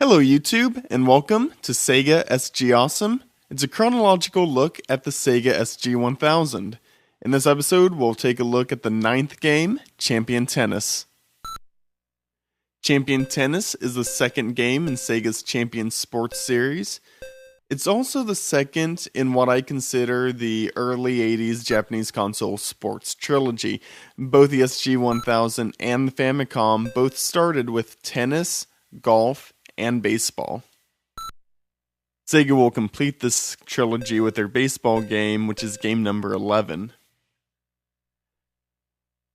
Hello YouTube, and welcome to Sega SG Awesome. It's a chronological look at the Sega SG-1000. In this episode, we'll take a look at the 9th game, Champion Tennis. Champion Tennis is the second game in Sega's Champion Sports series. It's also the second in what I consider the early 80s Japanese console sports trilogy. Both the SG-1000 and the Famicom both started with tennis, golf, and baseball. Sega will complete this trilogy with their baseball game, which is game number 11.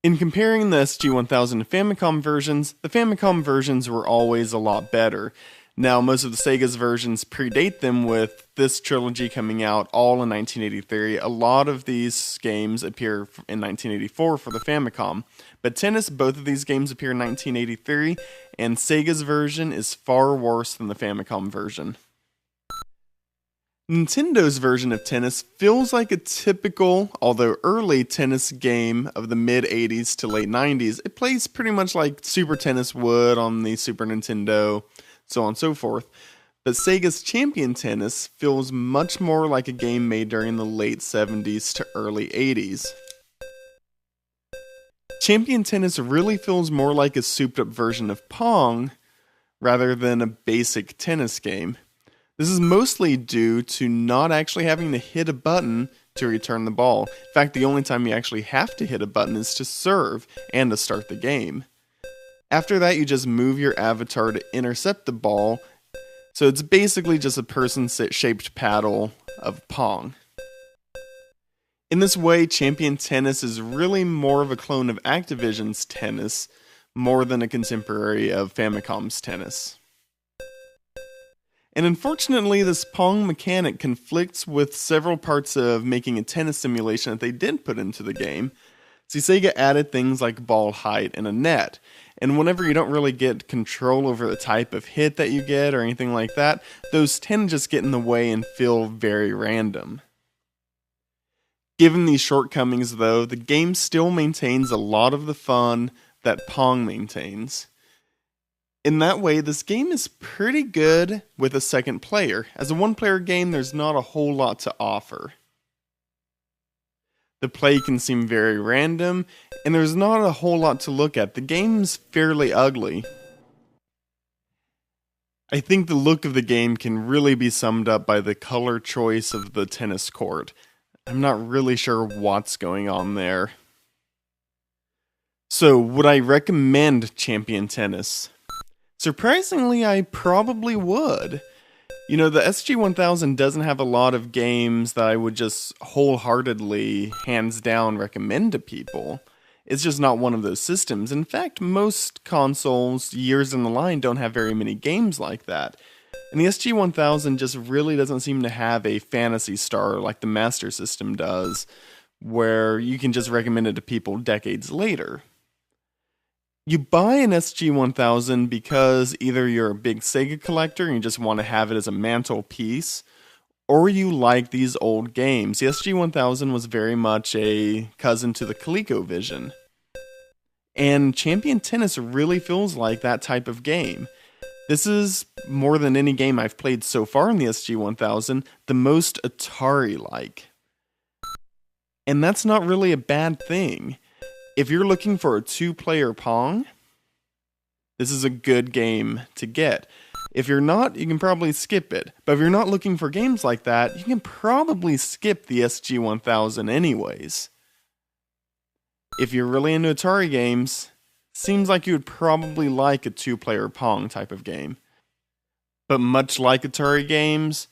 In comparing the SG-1000 to Famicom versions, the Famicom versions were always a lot better. Now, most of the Sega's versions predate them, with this trilogy coming out all in 1983. A lot of these games appear in 1984 for the Famicom. But Tennis, both of these games appear in 1983, and Sega's version is far worse than the Famicom version. Nintendo's version of Tennis feels like a typical, although early, tennis game of the mid-80s to late 90s. It plays pretty much like Super Tennis would on the Super Nintendo, so on and so forth. But Sega's Champion Tennis feels much more like a game made during the late 70s to early 80s. Champion Tennis really feels more like a souped-up version of Pong rather than a basic tennis game. This is mostly due to not actually having to hit a button to return the ball. In fact, the only time you actually have to hit a button is to serve and to start the game. After that, you just move your avatar to intercept the ball, so it's basically just a person-shaped paddle of Pong. In this way, Champion Tennis is really more of a clone of Activision's Tennis, more than a contemporary of Famicom's Tennis. And unfortunately, this Pong mechanic conflicts with several parts of making a tennis simulation that they did put into the game. See, Sega added things like ball height and a net, and whenever you don't really get control over the type of hit that you get or anything like that, those tend to just get in the way and feel very random. Given these shortcomings though, the game still maintains a lot of the fun that Pong maintains. In that way, this game is pretty good with a second player. As a one-player game, there's not a whole lot to offer. The play can seem very random, and there's not a whole lot to look at. The game's fairly ugly. I think the look of the game can really be summed up by the color choice of the tennis court. I'm not really sure what's going on there. So, would I recommend Champion Tennis? Surprisingly, I probably would. You know, the SG-1000 doesn't have a lot of games that I would just wholeheartedly, hands down, recommend to people. It's just not one of those systems. In fact, most consoles, years in the line, don't have very many games like that. And the SG-1000 just really doesn't seem to have a Phantasy Star like the Master System does, where you can just recommend it to people decades later. You buy an SG-1000 because either you're a big Sega collector and you just want to have it as a mantelpiece, or you like these old games. The SG-1000 was very much a cousin to the ColecoVision. And Champion Tennis really feels like that type of game. This is, more than any game I've played so far in the SG-1000, the most Atari-like. And that's not really a bad thing. If you're looking for a two-player Pong, this is a good game to get. If you're not, you can probably skip it. But if you're not looking for games like that, you can probably skip the SG-1000 anyways. If you're really into Atari games, seems like you would probably like a two-player Pong type of game. But much like Atari games,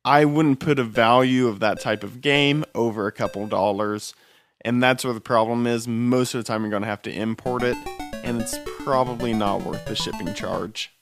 I wouldn't put a value of that type of game over a couple dollars. And that's where the problem is. Most of the time you're going to have to import it, and it's probably not worth the shipping charge.